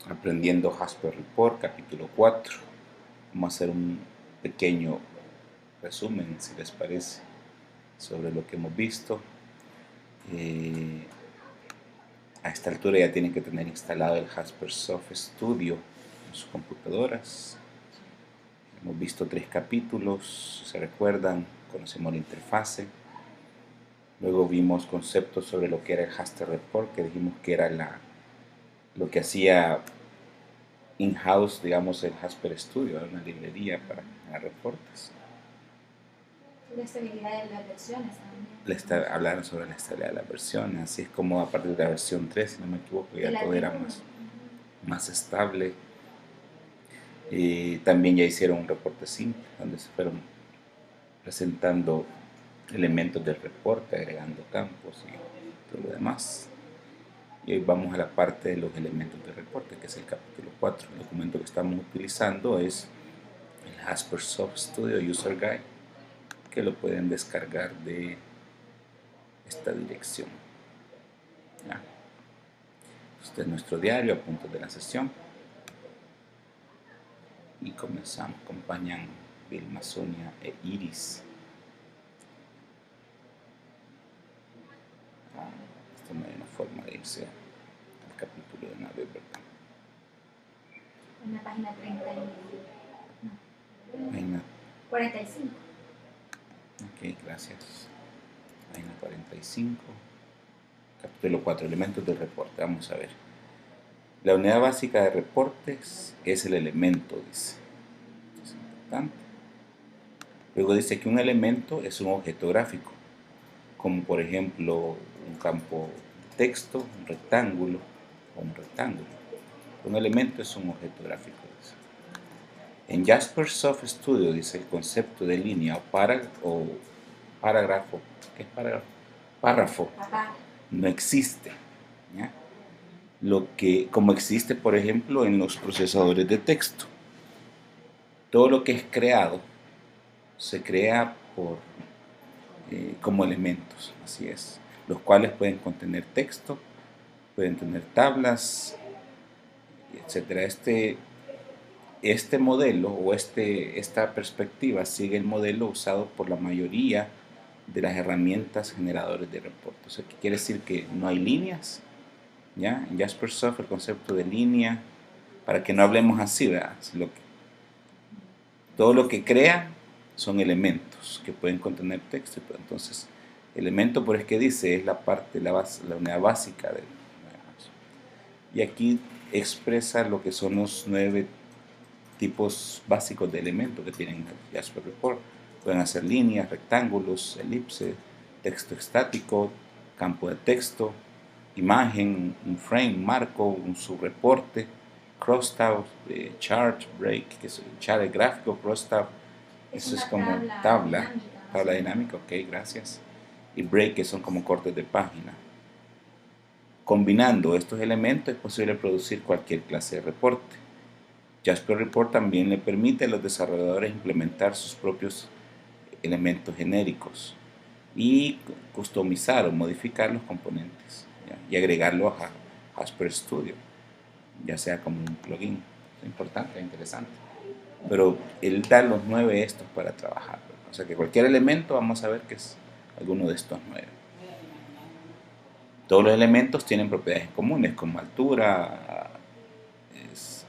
aprendiendo Jasper Report, capítulo 4. Vamos a hacer un pequeño resumen, si les parece, sobre lo que hemos visto. A esta altura ya tienen que tener instalado el Jaspersoft Studio en sus computadoras. Hemos visto 3 capítulos, si se recuerdan, conocemos la interfase. Luego vimos conceptos sobre lo que era el Jasper Report, que dijimos que era lo que hacía in-house, digamos, el Jasper Studio, una librería para generar reportes. La estabilidad de las versiones también. Hablaron sobre la estabilidad de las versiones, así es como a partir de la versión 3, si no me equivoco, ya todo era más estable. También ya hicieron un reporte simple, donde se fueron presentando elementos del reporte, agregando campos y todo lo demás. Y hoy vamos a la parte de los elementos del reporte, que es el capítulo 4. El documento que estamos utilizando es el Jaspersoft Studio User Guide, que lo pueden descargar de esta dirección. ¿Ya? Este es nuestro diario, apuntes de la sesión. Y comenzamos. Acompañan Vilma, Sonia e Iris. Esta no hay una forma de irse al capítulo de una vez, ¿verdad? En la página 30 Página 45. Ok, gracias. Página 45. Capítulo 4, elementos del reporte. Vamos a ver. La unidad básica de reportes es el elemento, dice. Es importante. Luego dice que un elemento es un objeto gráfico, como por ejemplo un campo de texto, un rectángulo o un rectángulo. Un elemento es un objeto gráfico, dice. En Jaspersoft Studio dice el concepto de línea o parágrafo. ¿Qué es parágrafo? Párrafo. No existe. ¿Ya? Como existe, por ejemplo, en los procesadores de texto. Todo lo que es creado se crea como elementos, así es, los cuales pueden contener texto, pueden tener tablas, etc. Este modelo o esta perspectiva sigue el modelo usado por la mayoría de las herramientas generadores de reportes. O sea, ¿qué quiere decir? Que no hay líneas. ¿Ya? En Jaspersoft el concepto de línea, para que no hablemos así, ¿verdad? Todo lo que crea son elementos que pueden contener texto. Entonces, elemento, por es que dice, es la parte, la unidad básica del. Y aquí expresa lo que son los 9 tipos básicos de elementos que tienen el Jasper Report. Pueden hacer líneas, rectángulos, elipse, texto estático, campo de texto, imagen, un frame, marco, un subreporte, crosstab, chart, break, que es el chart gráfico, crosstab, eso es como tabla dinámica, ok, gracias, y break, que son como cortes de página. Combinando estos elementos es posible producir cualquier clase de reporte. Jasper Report también le permite a los desarrolladores implementar sus propios elementos genéricos y customizar o modificar los componentes, ¿ya? Y agregarlos a Jasper Studio, ya sea como un plugin. Es importante, es interesante. Pero él da los 9 estos para trabajar, ¿verdad? O sea que cualquier elemento vamos a ver que es alguno de estos 9. Todos los elementos tienen propiedades comunes como altura,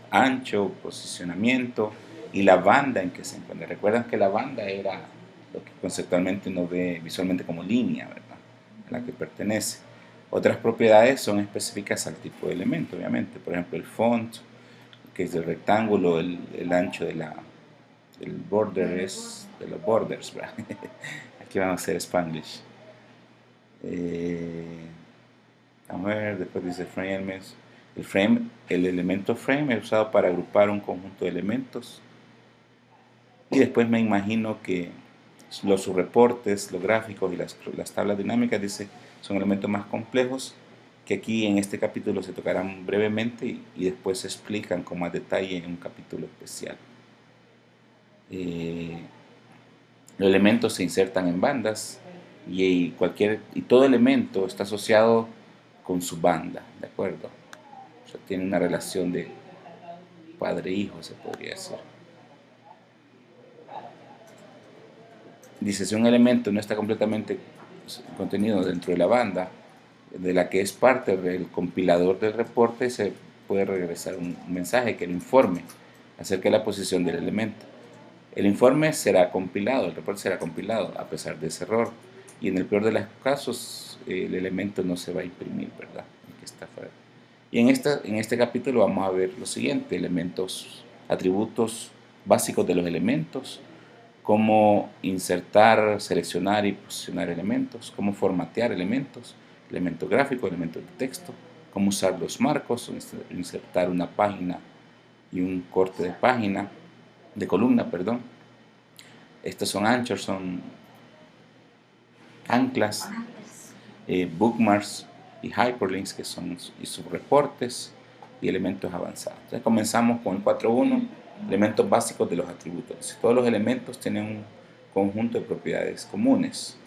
ancho, posicionamiento y la banda en que se encuentra. Recuerdan que la banda era lo que conceptualmente uno ve visualmente como línea, ¿verdad? A la que pertenece. Otras propiedades son específicas al tipo de elemento, obviamente. Por ejemplo, el font, que es del rectángulo, el ancho del border es de los borders, ¿verdad? Aquí vamos a hacer Spanglish. A ver, después dice frames. El elemento frame es usado para agrupar un conjunto de elementos. Y después me imagino que los subreportes, los gráficos y las tablas dinámicas, dice, son elementos más complejos que aquí en este capítulo se tocarán brevemente y después se explican con más detalle en un capítulo especial. Los elementos se insertan en bandas y todo elemento está asociado con su banda, ¿de acuerdo? O sea, tiene una relación de padre-hijo, se podría decir. Dice, si un elemento no está completamente contenido dentro de la banda de la que es parte del compilador del reporte, se puede regresar un mensaje que lo informe acerca de la posición del elemento. El informe será compilado, el reporte será compilado a pesar de ese error, y en el peor de los casos el elemento no se va a imprimir, ¿verdad? Que está fuera. Y en este capítulo vamos a ver lo siguiente: elementos, atributos básicos de los elementos, cómo insertar, seleccionar y posicionar elementos, cómo formatear elementos, elementos gráficos, elementos de texto, cómo usar los marcos, insertar una página y un corte de página, de columna, perdón. Estos son anchors, son anclas, bookmarks y hyperlinks, que son subreportes y elementos avanzados. Entonces comenzamos con el 4.1, elementos básicos de los atributos. Todos los elementos tienen un conjunto de propiedades comunes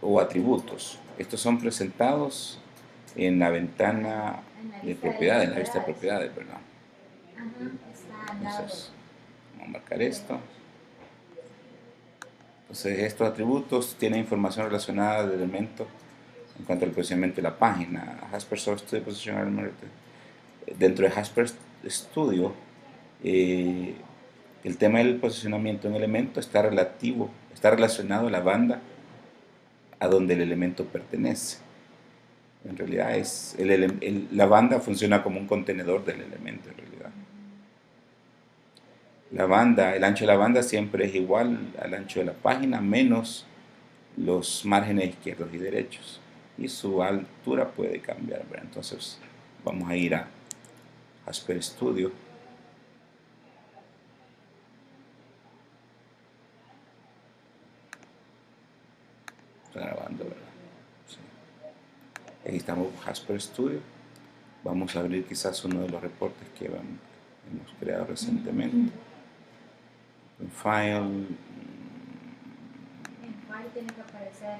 o atributos. Estos son presentados en la ventana de propiedades, en la vista de propiedades, ¿verdad? Entonces, vamos a marcar esto. Entonces, estos atributos tienen información relacionada del elemento en cuanto al posicionamiento de la página. Jasper Source Studio Position Element. Dentro de Jasper Studio, el tema del posicionamiento de un elemento está relacionado a la banda a donde el elemento pertenece. En realidad, la banda funciona como un contenedor del elemento, en realidad. El ancho de la banda siempre es igual al ancho de la página, menos los márgenes izquierdos y derechos. Y su altura puede cambiar, ¿verdad? Entonces, vamos a ir a Jasper Studio. Está grabando, ¿verdad? Sí. Ahí estamos en Jasper Studio. Vamos a abrir quizás uno de los reportes que hemos creado recientemente. En File. En File tiene que aparecer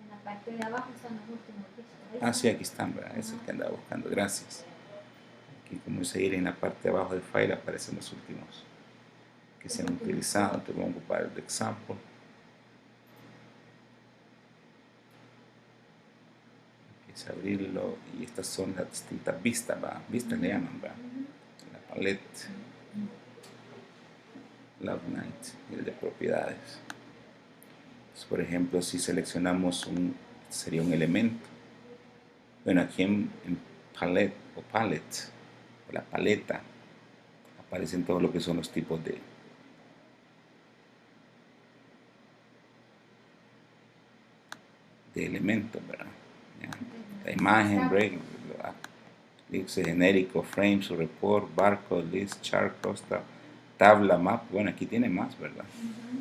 en la parte de abajo, están los últimos pisos. Ah, sí, aquí están, ¿verdad? Es el que andaba buscando. Gracias. Aquí, como seguir en la parte de abajo del file, aparecen los últimos que se han utilizado. Te voy a ocupar el de example. Empieza a abrirlo y estas son las distintas vistas, ¿verdad? Vistas le llaman, ¿verdad? La palette, Log Night y el de propiedades. Entonces, por ejemplo, si seleccionamos sería un elemento. Bueno, aquí en palette o palette, o la paleta, aparecen todo lo que son los tipos de elementos, ¿verdad? ¿Ya? La imagen, break, list genérico, frame, su report, barcode, list, chart, costa, tabla, map. Bueno, aquí tiene más, ¿verdad?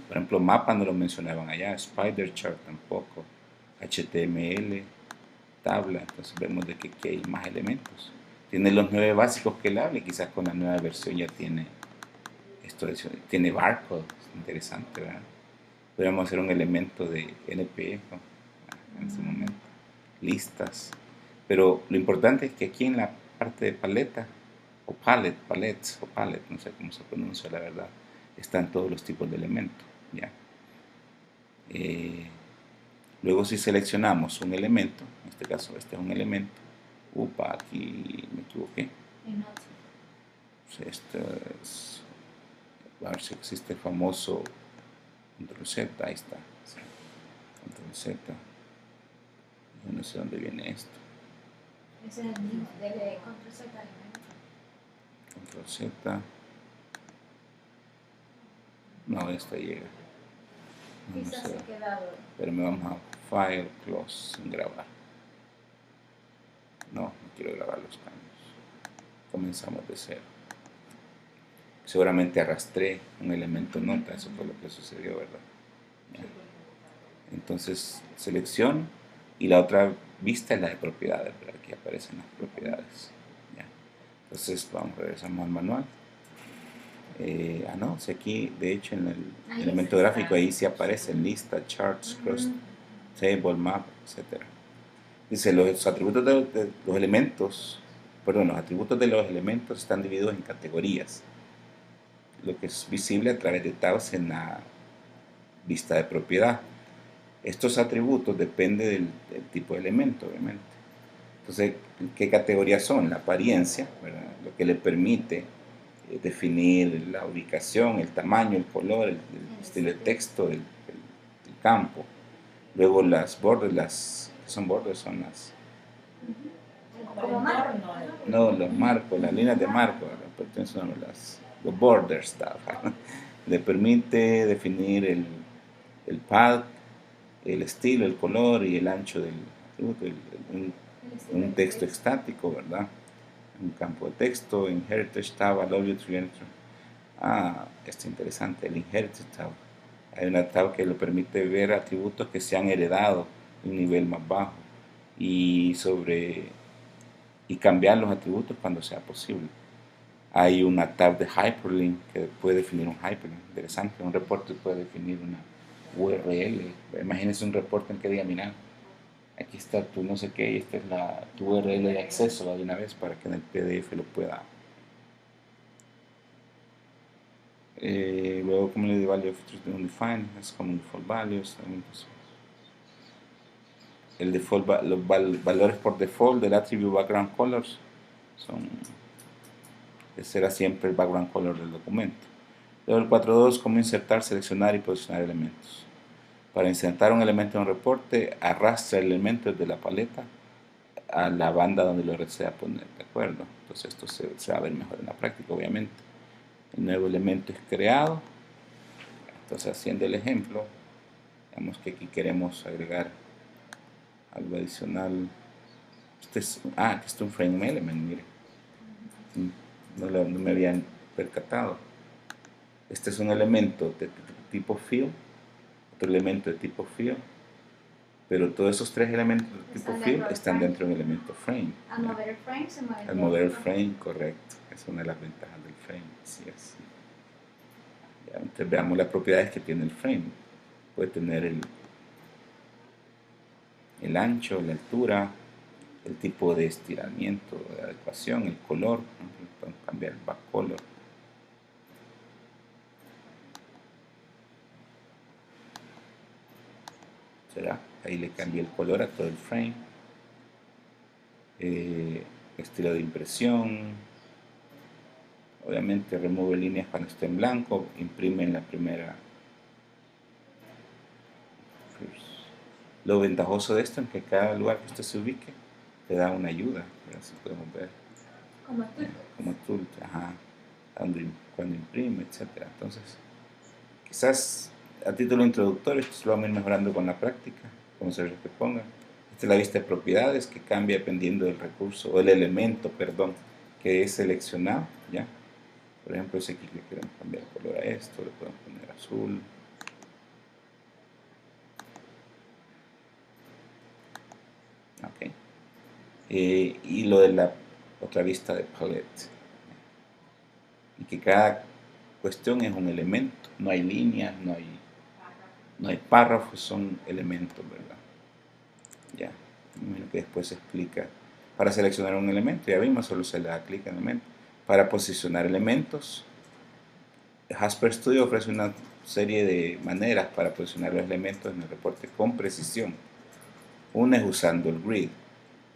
Por ejemplo, mapa no lo mencionaban allá, spider chart tampoco, HTML, tabla. Entonces vemos de que aquí hay más elementos. Tiene los 9 básicos que él habla y quizás con la nueva versión ya tiene esto, tiene barcode, interesante, ¿verdad? Podríamos hacer un elemento de NPE, ¿no? En ese momento, listas, pero lo importante es que aquí en la parte de paleta o palettes o palette, no sé cómo se pronuncia la verdad, están todos los tipos de elementos, ¿ya? Luego, si seleccionamos un elemento, en este caso este es un elemento, aquí me equivoqué, esto es, a ver si existe el famoso control Z, ahí está, control Z. No sé dónde viene esto. Ese es el mismo, de control Z. Control Z. No, esta llega. No, Quizás se ha quedado. Pero me vamos a File, Close, sin grabar. No quiero grabar los cambios. Comenzamos de cero. Seguramente arrastré un elemento nota, eso fue lo que sucedió, ¿verdad? ¿Ya? Entonces, selecciono. Y la otra vista es la de propiedades, ¿verdad? Aquí aparecen las propiedades. ¿Ya? Entonces, regresamos al manual. No, si aquí, de hecho, en el elemento gráfico, ahí sí aparece lista, charts, cross, table, map, etc. Dice, los atributos de los elementos, perdón, los atributos de los elementos están divididos en categorías, lo que es visible a través de tabs en la vista de propiedad. Estos atributos dependen del tipo de elemento, obviamente. Entonces, ¿qué categorías son? La apariencia, ¿verdad? Lo que le permite definir la ubicación, el tamaño, el color, el estilo de texto del campo. Luego las borders, ¿qué son borders? Son las... No, los marcos, las líneas de marco, son los borders. Le permite definir el path, el estilo, el color y el ancho del atributo, un texto estático, ¿verdad? Un campo de texto, inheritance tab, allow you to enter. Esto es interesante, el inheritance tab. Hay una tab que le permite ver atributos que se han heredado de un nivel más bajo y cambiar los atributos cuando sea posible. Hay una tab de hyperlink que puede definir un hyperlink, interesante. Un reporte puede definir una URL. Imagínense un reporte en que diga, mira, aquí está tu no sé qué y esta es tu URL de acceso de una vez para que en el PDF lo pueda. Luego, commonly value of features undefined, es common default values. El default, los valores por default del attribute background colors son, ese era siempre el background color del documento. Luego el 4.2, cómo insertar, seleccionar y posicionar elementos. Para insertar un elemento en un reporte, arrastra el elemento desde la paleta a la banda donde lo desea poner, ¿de acuerdo? Entonces esto se va a ver mejor en la práctica, obviamente. El nuevo elemento es creado. Entonces, haciendo el ejemplo, digamos que aquí queremos agregar algo adicional. Este es un frame element, mire. No me habían percatado. Este es un elemento de tipo field, otro elemento de tipo field, pero todos esos tres elementos de tipo field están dentro de un elemento frame. Al mover el frame se mueve. Al mover el frame, correcto. Es una de las ventajas del frame. Así es. Ya, entonces veamos las propiedades que tiene el frame. Puede tener el ancho, la altura, el tipo de estiramiento, de adecuación, el color. Podemos cambiar el back color. ¿Será? Ahí le cambié el color a todo el frame. Estilo de impresión. Obviamente remueve líneas cuando esté en blanco, imprime en la primera. Lo ventajoso de esto es que cada lugar que usted se ubique te da una ayuda, así podemos ver. Como tool, cuando imprime, etc. Entonces, quizás a título introductorio, esto lo vamos a ir mejorando con la práctica, como se que ponga. Esta es la vista de propiedades que cambia dependiendo del recurso, o el elemento, perdón, que es seleccionado, ¿ya? Por ejemplo, si aquí le queremos cambiar el color a esto, le podemos poner azul. Ok. Y lo de la otra vista de palette. Y que cada cuestión es un elemento. No hay líneas, no hay párrafos, son elementos, ¿verdad? Ya. Imagino que después se explica. Para seleccionar un elemento, ya vimos, solo se le da clic en el elemento. Para posicionar elementos, Jasper Studio ofrece una serie de maneras para posicionar los elementos en el reporte con precisión. Una es usando el grid.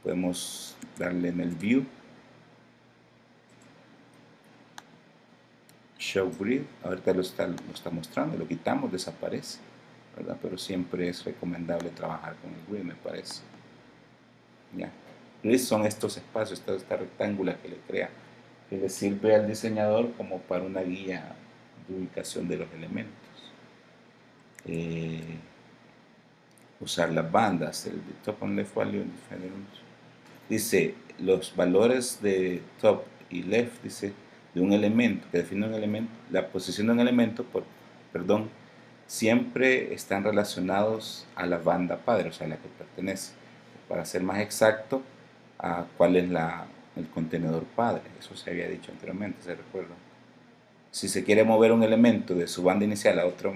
Podemos darle en el View, Show Grid. Ahorita lo está mostrando, lo quitamos, desaparece, ¿verdad? Pero siempre es recomendable trabajar con el grid, me parece. Ya. Grid son estos espacios, esta rectángula que le crea, que le sirve al diseñador como para una guía de ubicación de los elementos. Usar las bandas, el de top and left value, dice los valores de top y left, dice de un elemento, que define un elemento, la posición de un elemento, siempre están relacionados a la banda padre, o sea, a la que pertenece. Para ser más exacto, a cuál es el contenedor padre. Eso se había dicho anteriormente, ¿se recuerda? Si se quiere mover un elemento de su banda inicial a otra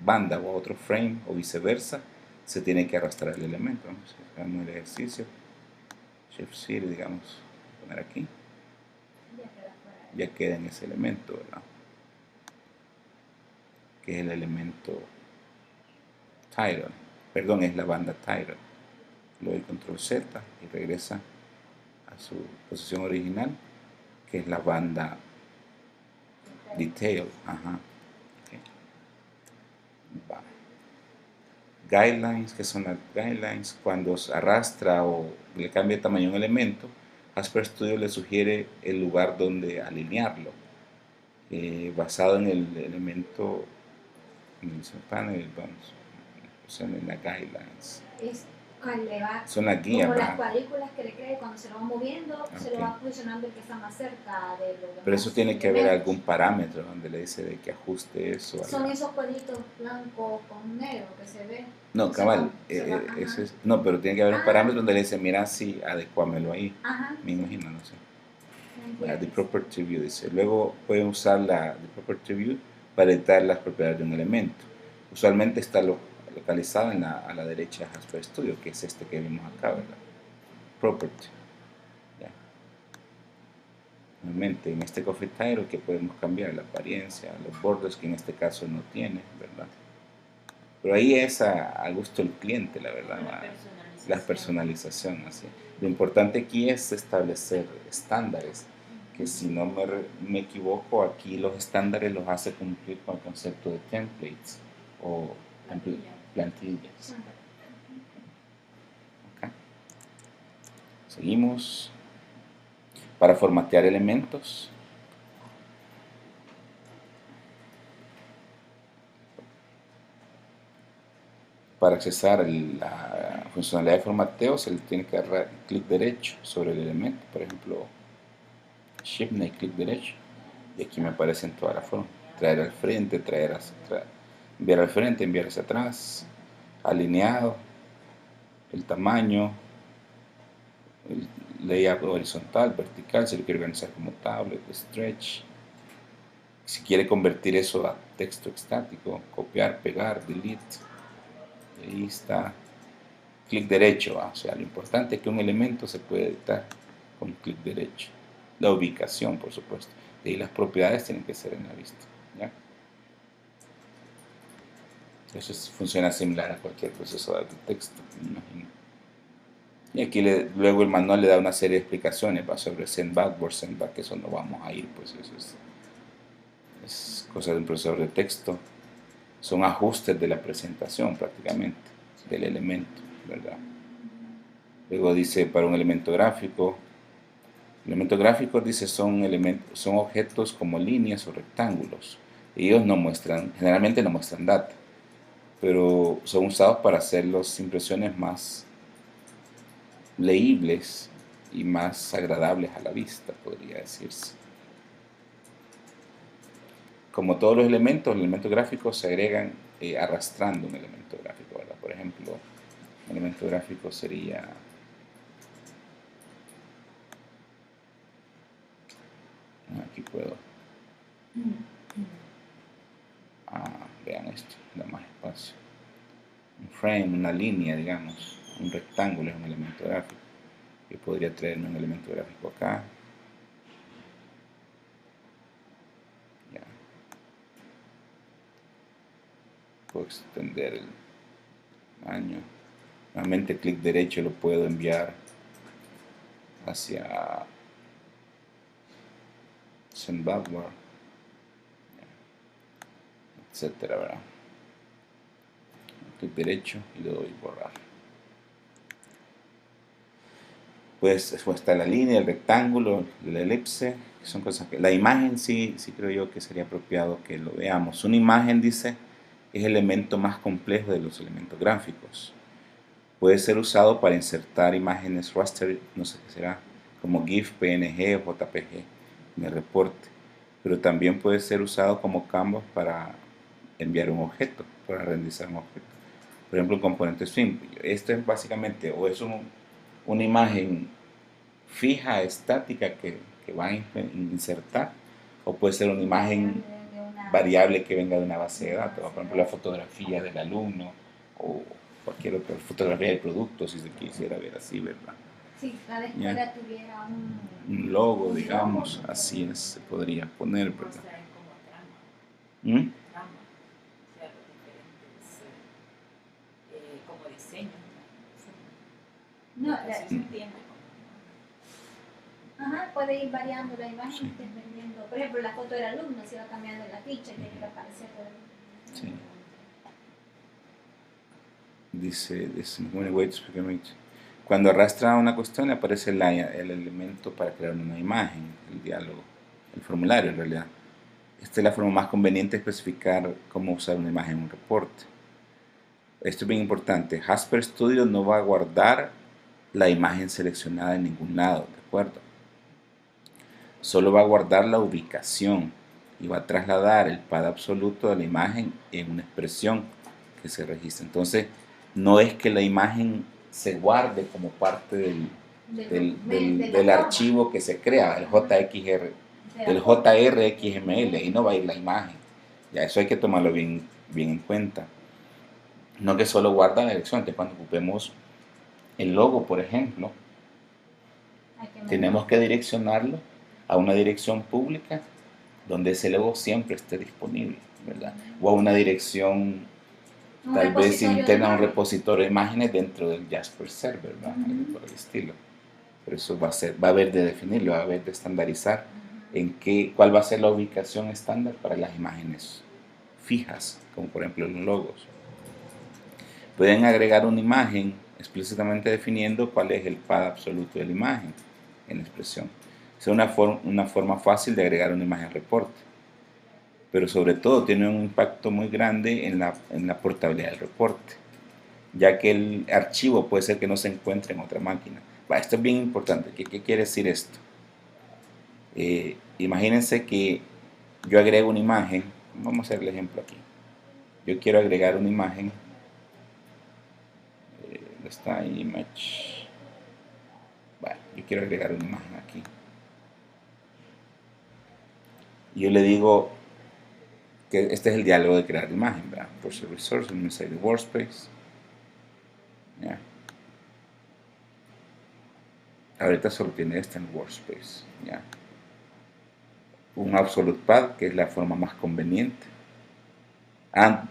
banda o a otro frame o viceversa, se tiene que arrastrar el elemento. Hagamos el ejercicio. Shift-C, digamos, poner aquí. Ya queda en ese elemento, ¿verdad? Que es el elemento title. Perdón, es la banda title. Le doy control Z y regresa a su posición original, que es la banda detail. Ajá. Okay. Guidelines, que son las guidelines, cuando se arrastra o le cambia de tamaño a un elemento, Jasper Studio le sugiere el lugar donde alinearlo, basado en el elemento, en el panel, vamos, en las guidelines. Son las guías. Como las cuadrículas que le cree, cuando se lo va moviendo, se lo va posicionando el que está más cerca de lo demás. Pero eso tiene que haber algún parámetro donde le dice de que ajuste eso. Son esos cuadritos blancos con negro que se ve. No, cabal, eso es, no, pero tiene que haber un parámetro donde le dice, mira, sí, adecuámelo ahí. Ajá. Me imagino, no sé. The Property View dice. Luego pueden usar la The Property View para editar las propiedades de un elemento. Usualmente está localizado a la derecha de Jasper Studio, que es este que vimos acá, ¿verdad? Property. Ya. Nuevamente, en este Coffee Title que podemos cambiar la apariencia, los bordes que en este caso no tiene, ¿verdad? Pero ahí es a gusto del cliente, la verdad. La personalización, así. Lo importante aquí es establecer estándares, que si no me equivoco, aquí los estándares los hace cumplir con el concepto de templates o plantillas. Okay. Seguimos. Para formatear elementos. Para accesar la funcionalidad de formateo se le tiene que dar clic derecho sobre el elemento, por ejemplo Shift y clic derecho, y aquí me aparecen todas las formas: traer al frente, enviar al frente, enviar hacia atrás, alineado, el tamaño, el layout horizontal, vertical, si lo quiere organizar como tablet, stretch, si quiere convertir eso a texto estático, copiar, pegar, delete. Ahí está, clic derecho, o sea, lo importante es que un elemento se puede editar con clic derecho. La ubicación, por supuesto, de ahí las propiedades tienen que ser en la vista, ¿ya? Eso funciona similar a cualquier procesador de texto, me imagino. Y aquí luego el manual le da una serie de explicaciones sobre sendback, word sendback, que eso no vamos a ir, pues eso es cosa de un procesador de texto. Son ajustes de la presentación prácticamente, del elemento, ¿verdad? Luego dice para un elemento gráfico. Elementos gráficos, dice, son objetos como líneas o rectángulos. Ellos generalmente no muestran data, pero son usados para hacer las impresiones más leíbles y más agradables a la vista, podría decirse. Como todos los elementos gráficos se agregan arrastrando un elemento gráfico, ¿verdad? Por ejemplo, un elemento gráfico sería... Aquí puedo... vean esto, da más espacio. Un frame, una línea, digamos, un rectángulo es un elemento gráfico. Yo podría traerme un elemento gráfico acá. Ya. Puedo extender el tamaño. Nuevamente clic derecho lo puedo enviar hacia send backward, etcétera, ¿verdad? Clic derecho y le doy borrar. Pues después está la línea, el rectángulo, la elipse, que son cosas que... La imagen sí creo yo que sería apropiado que lo veamos. Una imagen, dice, es el elemento más complejo de los elementos gráficos. Puede ser usado para insertar imágenes raster, no sé qué será, como GIF, PNG o JPG en el reporte. Pero también puede ser usado como canvas para enviar un objeto, para renderizar un objeto. Por ejemplo, un componente swing. Esto es básicamente, o es una imagen fija, estática que va a insertar, o puede ser una imagen variable que venga de una base de datos, por ejemplo la fotografía del alumno, o cualquier otra fotografía de producto, si se quisiera ver así, ¿verdad? Sí, la escuela tuviera un logo, digamos, así es, se podría poner, ¿verdad? Trama, o sea, los diferentes como diseños. No, así se entiende. Ajá, puede ir variando la imagen dependiendo. Por ejemplo, la foto del alumno se va cambiando la ficha y tiene que aparecer por el... Sí. Dice, many ways to make. Cuando arrastra una cuestión aparece el elemento para crear una imagen, el diálogo, el formulario en realidad. Esta es la forma más conveniente de especificar cómo usar una imagen en un reporte. Esto es bien importante. Jasper Studio no va a guardar la imagen seleccionada en ningún lado, ¿de acuerdo? Solo va a guardar la ubicación y va a trasladar el pad absoluto de la imagen en una expresión que se registra. Entonces, no es que la imagen se guarde como parte del archivo que se crea, el JRXML, y no va a ir la imagen. Ya, eso hay que tomarlo bien en cuenta. No que solo guarda la dirección, que cuando ocupemos el logo, por ejemplo, tenemos que direccionarlo a una dirección pública donde ese logo siempre esté disponible, ¿verdad? O a una dirección tal vez interna a un repositorio de imágenes dentro del Jasper Server, ¿verdad? Algo por el estilo. Pero eso va a haber de definirlo, va a haber de estandarizar cuál va a ser la ubicación estándar para las imágenes fijas, como por ejemplo los logos. Pueden agregar una imagen explícitamente definiendo cuál es el pad absoluto de la imagen en la expresión. Es una forma fácil de agregar una imagen al reporte, pero sobre todo tiene un impacto muy grande en la portabilidad del reporte, ya que el archivo puede ser que no se encuentre en otra máquina. Esto es bien importante. ¿Qué quiere decir esto? Imagínense que yo agrego una imagen, vamos a hacer el ejemplo aquí. Yo quiero agregar una imagen, ¿dónde está image? Yo quiero agregar una imagen aquí. Y yo le digo que este es el diálogo de crear imagen, ¿verdad? Process Resource, un mensaje de Workspace. ¿Ya? Ahorita solo tiene este en Workspace. ¿Ya? Un Absolute Path, que es la forma más conveniente.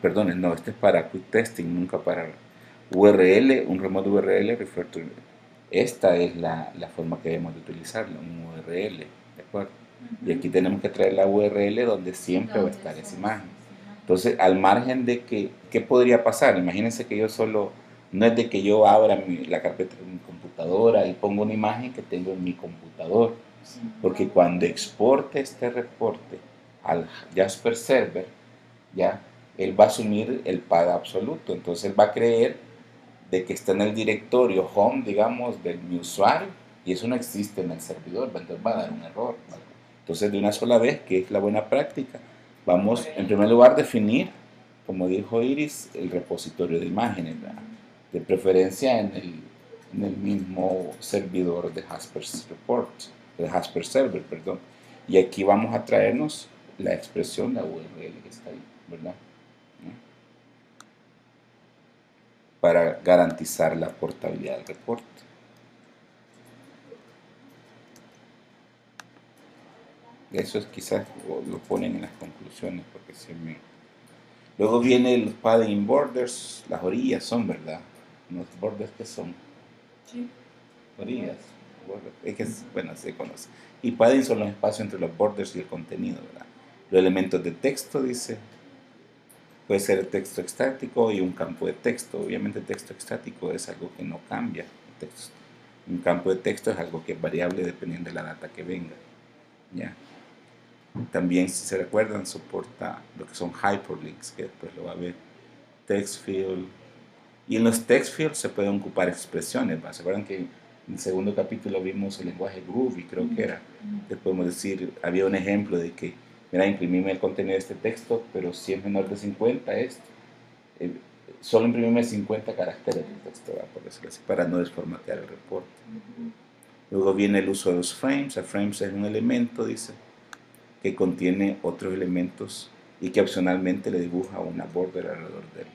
Perdón, no, este es para Quick Testing, nunca para URL, un remote URL, refer to. Esta es la forma que debemos de utilizarlo, un URL, ¿de acuerdo? Y aquí tenemos que traer la URL donde siempre va a estar esa imagen. Entonces, al margen de que, ¿qué podría pasar? Imagínense que yo solo, no es de que yo abra la carpeta de mi computadora y pongo una imagen que tengo en mi computador, porque cuando exporte este reporte al Jasper Server, ya, él va a asumir el pad absoluto, entonces él va a creer de que está en el directorio home, digamos, de mi usuario, y eso no existe en el servidor, entonces va a dar un error, ¿vale? Entonces, de una sola vez, que es la buena práctica, vamos en primer lugar a definir, como dijo Iris, el repositorio de imágenes, ¿verdad? De preferencia en el mismo servidor de Jasper Report, de Jasper Server, perdón. Y aquí vamos a traernos la expresión, la URL que está ahí, ¿verdad? Para garantizar la portabilidad del reporte. Eso es quizás lo ponen en las conclusiones porque se me... Luego viene los padding borders, las orillas son, ¿verdad? Los borders que son. Sí. Orillas. Es que, bueno, se conoce. Y padding son los espacios entre los borders y el contenido, ¿verdad? Los elementos de texto, dice, puede ser el texto estático y un campo de texto. Obviamente el texto estático es algo que no cambia. Un campo de texto es algo que es variable dependiendo de la data que venga. ¿Ya? También, si se recuerdan, soporta lo que son hyperlinks, que después lo va a ver. Text field. Y en los text fields se pueden ocupar expresiones, ¿va? ¿Se acuerdan que en el segundo capítulo vimos el lenguaje Groovy, creo que era? Que podemos decir, había un ejemplo de que, mira, imprimime el contenido de este texto, pero si es menor de 50, solo imprimime 50 caracteres del texto, ¿va? Por decirlo así, para no desformatear el reporte. Luego viene el uso de los frames. El frames es un elemento, dice, que contiene otros elementos y que opcionalmente le dibuja una border alrededor de él.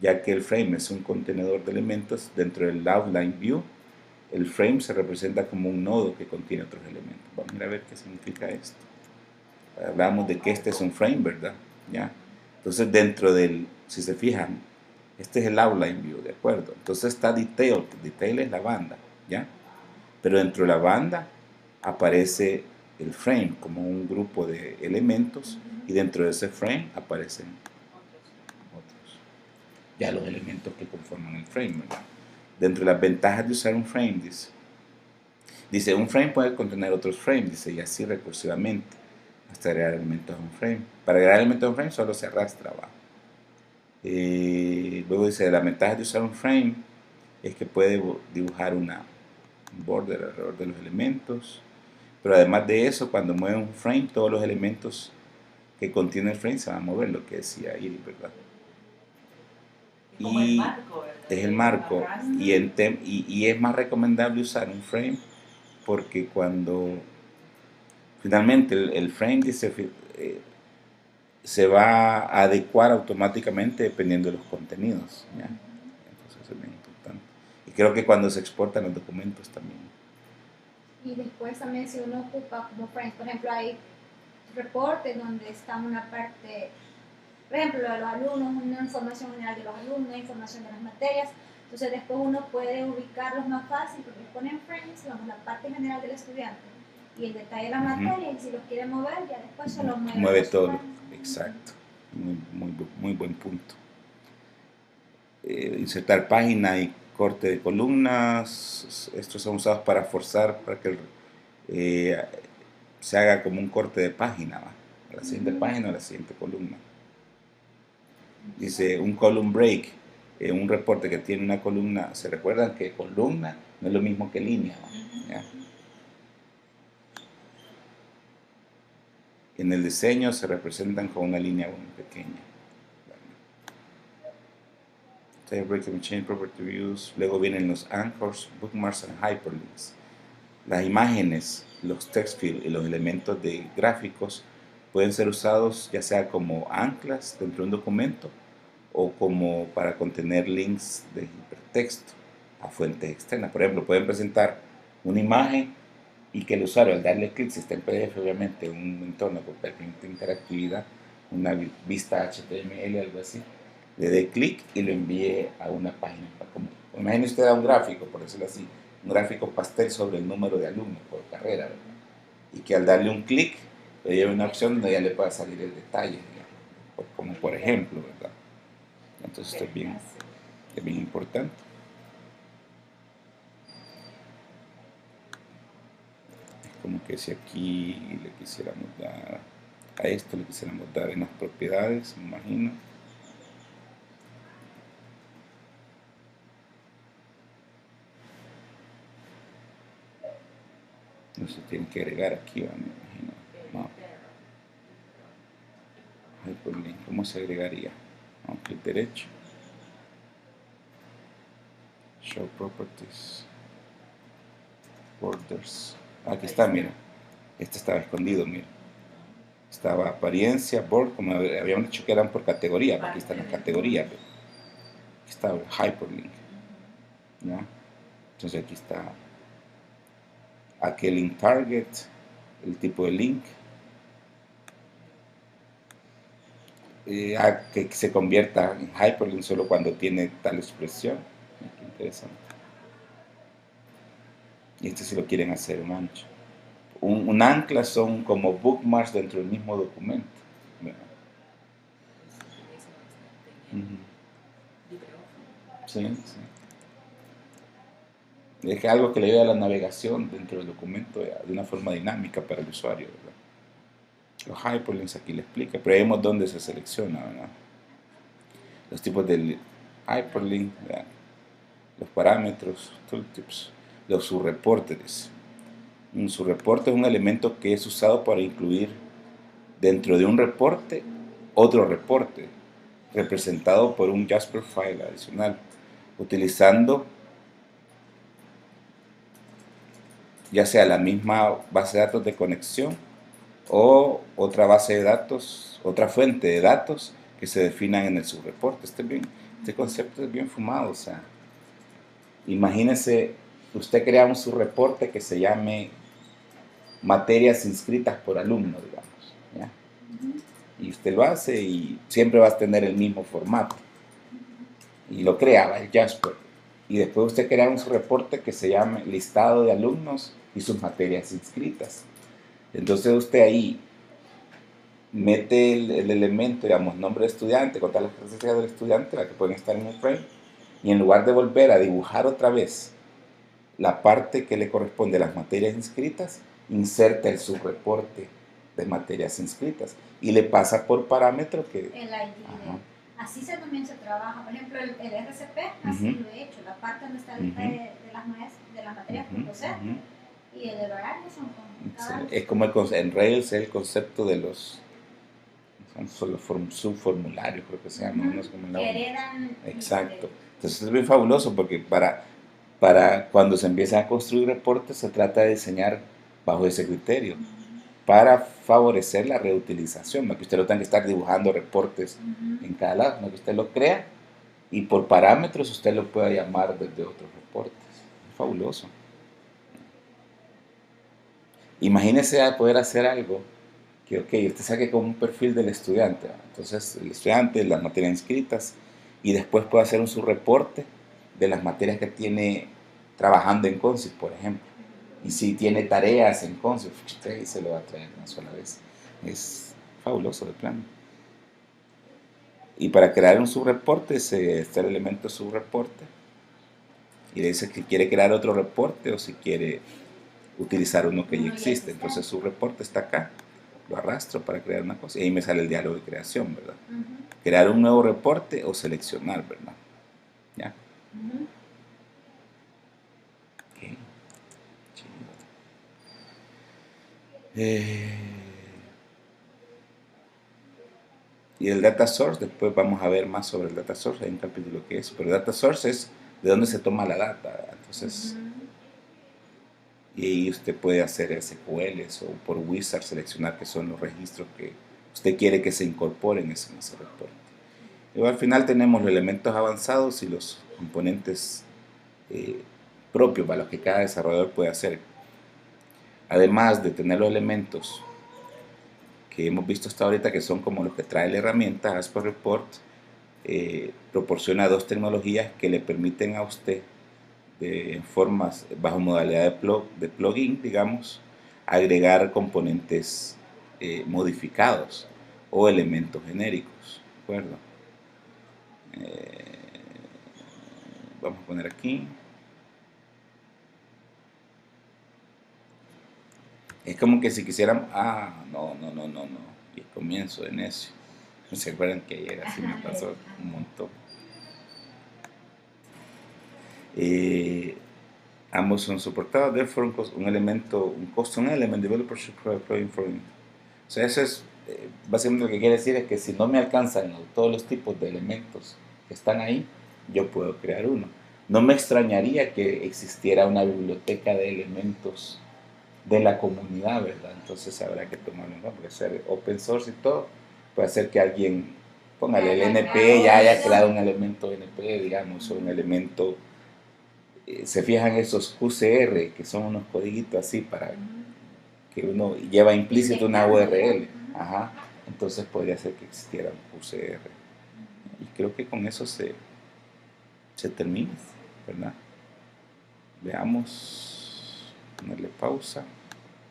ya que el frame es un contenedor de elementos dentro del outline view. El frame se representa como un nodo que contiene otros elementos. Vamos a ir a ver qué significa esto. Hablamos de que este es un frame, ¿verdad? ¿Ya? Entonces dentro del, si se fijan, este es el outline view, ¿de acuerdo? Entonces está detail, detail es la banda, ¿ya? Pero dentro de la banda aparece el frame como un grupo de elementos y dentro de ese frame aparecen otros, ya los elementos que conforman el frame, ¿verdad? Dentro de las ventajas de usar un frame, dice un frame puede contener otros frames, dice, y así recursivamente, hasta agregar elementos a un frame. Para agregar elementos a un frame solo se arrastra abajo. Luego dice, la ventaja de usar un frame es que puede dibujar un border alrededor de los elementos, pero además de eso, cuando mueve un frame, todos los elementos que contiene el frame se van a mover, lo que decía Iris, ¿verdad? Es como el marco, ¿verdad? Es el marco, y es más recomendable usar un frame porque cuando finalmente el frame dice, se va a adecuar automáticamente dependiendo de los contenidos, ¿ya? Entonces eso es muy importante. Y creo que cuando se exportan los documentos también. Y después también si uno ocupa como frames, por ejemplo, hay reportes donde está una parte, por ejemplo, de los alumnos, una información general de los alumnos, información de las materias. Entonces después uno puede ubicarlos más fácil porque ponen frames, vamos, la parte general del estudiante y el detalle de la materia, y si los quiere mover, ya después se lo mueve todo. Exacto. Muy buen punto. Insertar página y corte de columnas. Estos son usados para forzar para que se haga como un corte de página, ¿va? A la siguiente página o a la siguiente columna. Dice un column break, un reporte que tiene una columna. ¿Se recuerdan que columna no es lo mismo que línea, ¿ya? En el diseño se representan con una línea muy pequeña. Table break and change property views. Luego vienen los anchors, bookmarks and hyperlinks. Las imágenes, los text fields y los elementos de gráficos pueden ser usados ya sea como anclas dentro de un documento o como para contener links de hipertexto a fuentes externas. Por ejemplo, pueden presentar una imagen y que el usuario al darle clic, si está en PDF obviamente, un entorno con permite interactividad, una vista HTML, algo así, le dé clic y lo envíe a una página. Imagine usted da un gráfico, por decirlo así, un gráfico pastel sobre el número de alumnos por carrera, ¿verdad? Y que al darle un clic le lleve una opción donde ya le pueda salir el detalle, digamos, como por ejemplo, ¿verdad? Entonces esto es bien importante. Es como que si aquí le quisiéramos dar a esto, le quisiéramos dar en las propiedades, me imagino. No se tiene que agregar aquí, ¿va? Me imagino. No. Hyperlink, ¿cómo se agregaría? No, clic derecho. Show properties. Borders. Aquí está, mira. Este estaba escondido, mira. Estaba apariencia, board, como habíamos dicho que eran por categoría. Aquí están las categorías. Aquí está el hyperlink. ¿Ya? Entonces aquí está aquel link target, el tipo de link. Que se convierta en hyperlink solo cuando tiene tal expresión. Qué interesante. Y este si lo quieren hacer un ancho. Un ancla son como bookmarks dentro del mismo documento. Sí, sí. Es algo que le ayuda a la navegación dentro del documento de una forma dinámica para el usuario, ¿verdad? Los hyperlinks aquí le explica, pero vemos dónde se selecciona, ¿verdad? Los tipos del hyperlink, ¿verdad? Los parámetros, tooltips, los subreportes. Un subreporte es un elemento que es usado para incluir dentro de un reporte otro reporte representado por un Jasper file adicional, utilizando ya sea la misma base de datos de conexión o otra base de datos, otra fuente de datos que se definan en el subreporte. Este es bien Este concepto es bien fumado, o sea, imagínese, usted crea un subreporte que se llame materias inscritas por alumno, digamos, ¿ya? Y usted lo hace y siempre va a tener el mismo formato. Y lo creaba el Jasper. Y después usted crea un subreporte que se llame listado de alumnos y sus materias inscritas. Entonces usted ahí mete el elemento, digamos, nombre de estudiante, con todas las características del estudiante, la que pueden estar en un frame, y en lugar de volver a dibujar otra vez la parte que le corresponde a las materias inscritas, inserta el subreporte de materias inscritas y le pasa por parámetro que... El ID. Así también se trabaja. Por ejemplo, el RCP, así lo he hecho. La parte donde está el IP de las materias punto C y el de horario son como cada... Es como en Rails el concepto de los... Son solo subformularios, creo que se llaman. No sé cómo que heredan... Exacto. Entonces es bien fabuloso porque para cuando se empiezan a construir reportes se trata de diseñar bajo ese criterio para favorecer la reutilización, no que usted no tenga que estar dibujando reportes en cada lado, sino que usted lo crea y por parámetros usted lo pueda llamar desde otros reportes. Es fabuloso. Imagínese a poder hacer algo que, ok, usted saque como un perfil del estudiante, ¿no? Entonces el estudiante, las materias inscritas, y después puede hacer un subreporte de las materias que tiene trabajando en Consys, por ejemplo. Y si tiene tareas en Consys, usted se lo va a traer una sola vez. Es fabuloso de plano. Y para crear un subreporte, está el elemento subreporte. Y le dice que quiere crear otro reporte o si quiere utilizar uno que ya existe. Entonces su reporte está acá, lo arrastro para crear una cosa y ahí me sale el diálogo de creación, ¿verdad? Crear un nuevo reporte o seleccionar, ¿verdad? ¿Ya? Ok. Y el data source, después vamos a ver más sobre el data source, hay un capítulo que es, pero el data source es de dónde se toma la data, entonces, y usted puede hacer SQLs o por Wizard seleccionar qué son los registros que usted quiere que se incorporen en ese reporte. Y al final tenemos los elementos avanzados y los componentes propios para los que cada desarrollador puede hacer. Además de tener los elementos que hemos visto hasta ahorita, que son como los que trae la herramienta, Asper Report proporciona dos tecnologías que le permiten a usted, en formas, bajo modalidad de plugin, digamos, agregar componentes modificados o elementos genéricos, ¿de acuerdo? Vamos a poner aquí. Es como que si quisiéramos... no. Y el comienzo de necio. ¿Se acuerdan que ayer así me pasó un montón? Ambos son soportados. Therefore, un custom element developer should provide information. O sea, eso es básicamente lo que quiere decir es que si no me alcanzan todos los tipos de elementos que están ahí, yo puedo crear uno. No me extrañaría que existiera una biblioteca de elementos de la comunidad, ¿verdad? Entonces habrá que tomarlo, ¿no? Porque ser open source y todo, puede hacer que alguien, póngale el NP, ya haya creado un elemento NP, digamos, o un elemento, se fijan esos QCR, que son unos codiguitos así para que uno lleva implícito una URL, entonces podría ser que existiera un QCR. Y creo que con eso se termina, ¿verdad? Veamos, ponerle pausa.